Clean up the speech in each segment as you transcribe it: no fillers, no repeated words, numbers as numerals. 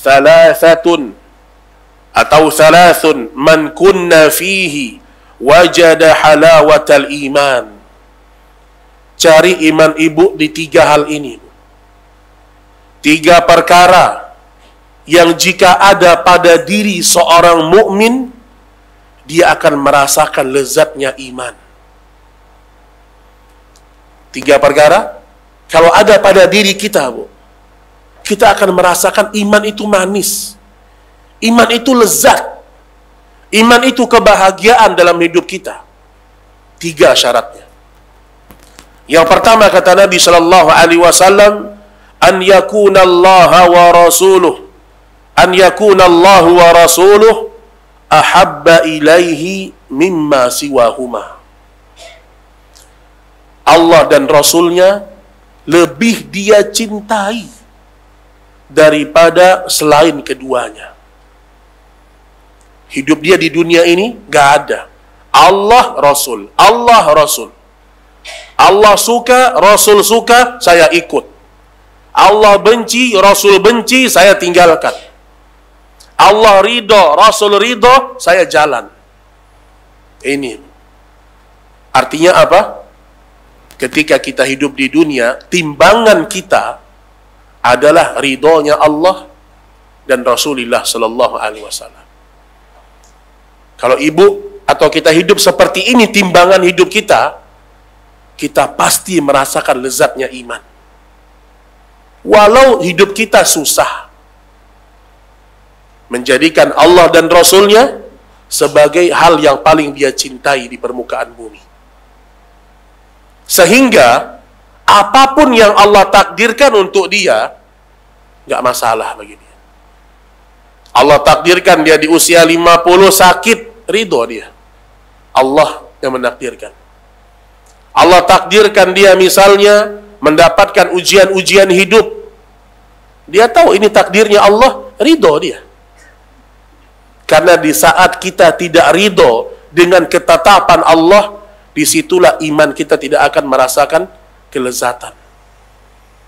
thalathatun atau thalathun man kunna fihi wajada halawatal iman. Cari iman ibu di 3 hal ini. 3 perkara yang jika ada pada diri seorang mukmin, dia akan merasakan lezatnya iman. 3 perkara kalau ada pada diri kita, Bu, kita akan merasakan iman itu manis, iman itu lezat, iman itu kebahagiaan dalam hidup kita. 3 syaratnya. Yang pertama kata Nabi sallallahu alaihi wasallam, an yakunallaha wa rasuluh, an yakunallahu wa rasuluh ahabba ilaihi mimma siwahuma. Allah dan Rasulnya lebih dia cintai daripada selain keduanya. Hidup dia di dunia ini gak ada Allah Rasul, Allah Rasul. Allah suka, Rasul suka, saya ikut. Allah benci, Rasul benci, saya tinggalkan. Allah ridho, Rasul ridho, saya jalan. Ini artinya apa? Ketika kita hidup di dunia, timbangan kita adalah ridhonya Allah dan Rasulullah sallallahu alaihi wasallam. Kalau ibu atau kita hidup seperti ini timbangan hidup kita, kita pasti merasakan lezatnya iman. Walau hidup kita susah, menjadikan Allah dan Rasulnya sebagai hal yang paling dia cintai di permukaan bumi. Sehingga apapun yang Allah takdirkan untuk dia, gak masalah bagi dia. Allah takdirkan dia di usia 50 sakit, ridho dia. Allah yang menakdirkan. Allah takdirkan dia misalnya mendapatkan ujian-ujian hidup, dia tahu ini takdirnya Allah, ridho dia. Karena di saat kita tidak ridho dengan ketetapan Allah, disitulah iman kita tidak akan merasakan kelezatan.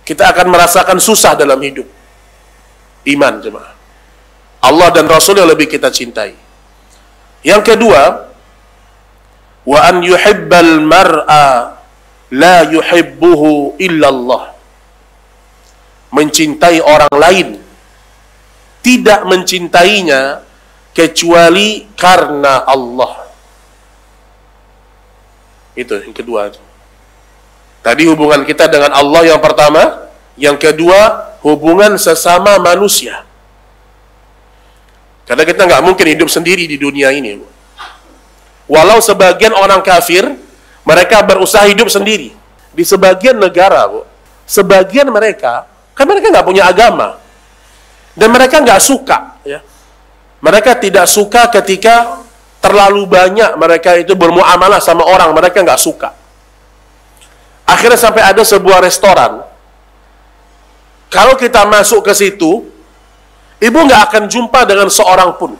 Kita akan merasakan susah dalam hidup. Iman, jemaah. Allah dan Rasul yang lebih kita cintai. Yang kedua, wa an yuhibbal mar'a la yuhibbuhu illallah. Mencintai orang lain, tidak mencintainya kecuali karena Allah. Itu yang kedua. Tadi hubungan kita dengan Allah yang pertama, yang kedua hubungan sesama manusia. Karena kita nggak mungkin hidup sendiri di dunia ini. Walau sebagian orang kafir, mereka berusaha hidup sendiri. Di sebagian negara, Bu, sebagian mereka, kan mereka nggak punya agama. Dan mereka nggak suka, ya. Mereka tidak suka ketika terlalu banyak mereka itu bermuamalah sama orang, mereka nggak suka. Akhirnya sampai ada sebuah restoran. Kalau kita masuk ke situ, ibu nggak akan jumpa dengan seorang pun.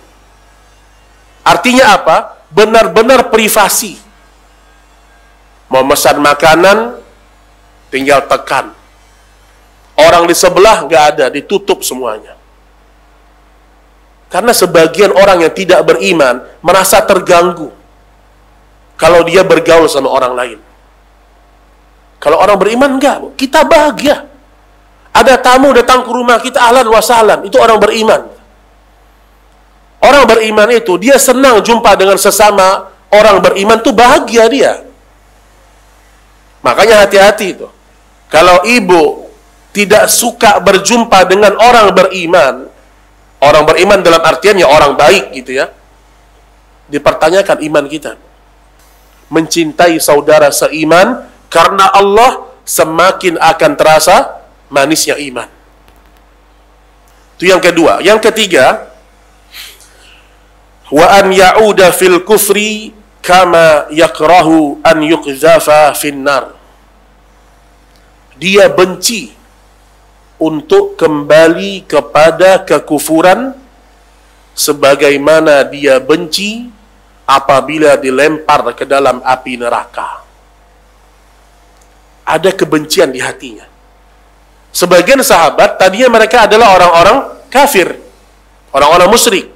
Artinya apa? Benar-benar privasi. Mau pesan makanan, tinggal tekan. Orang di sebelah nggak ada, ditutup semuanya. Karena sebagian orang yang tidak beriman merasa terganggu kalau dia bergaul sama orang lain. Kalau orang beriman enggak, kita bahagia. Ada tamu datang ke rumah kita, ahlan wa sahlan, itu orang beriman. Orang beriman itu, dia senang jumpa dengan sesama orang beriman, itu bahagia dia. Makanya hati-hati itu. Kalau ibu tidak suka berjumpa dengan orang beriman dalam artian ya orang baik gitu ya, dipertanyakan iman kita. Mencintai saudara seiman karena Allah semakin akan terasa manisnya iman. Itu yang kedua. Yang ketiga, wa an ya'uda fil kufri kama yakrahu an yuqzafa finnar. Dia benci untuk kembali kepada kekufuran sebagaimana dia benci apabila dilempar ke dalam api neraka. Ada kebencian di hatinya. Sebagian sahabat tadinya mereka adalah orang-orang kafir, orang-orang musyrik.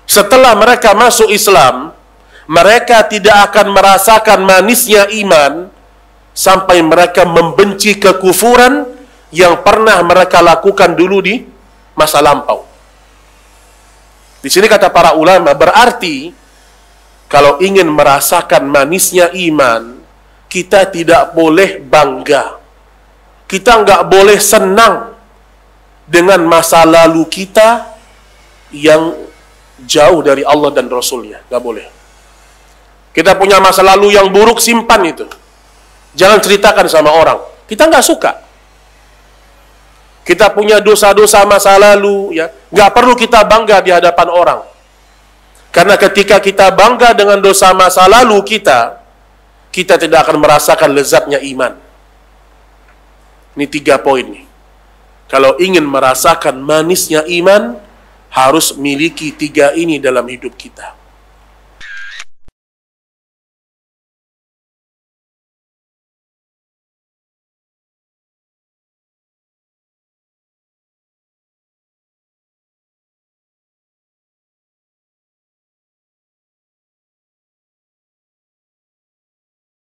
Setelah mereka masuk Islam, mereka tidak akan merasakan manisnya iman sampai mereka membenci kekufuran yang pernah mereka lakukan dulu di masa lampau. Di sini kata para ulama, berarti kalau ingin merasakan manisnya iman, kita tidak boleh bangga. Kita nggak boleh senang dengan masa lalu kita yang jauh dari Allah dan Rasulnya. Nggak boleh. Kita punya masa lalu yang buruk, simpan itu. Jangan ceritakan sama orang. Kita nggak suka. Kita punya dosa-dosa masa lalu, ya, nggak perlu kita bangga di hadapan orang. Karena ketika kita bangga dengan dosa masa lalu kita tidak akan merasakan lezatnya iman. Ini 3 poin nih. Kalau ingin merasakan manisnya iman, harus miliki 3 ini dalam hidup kita.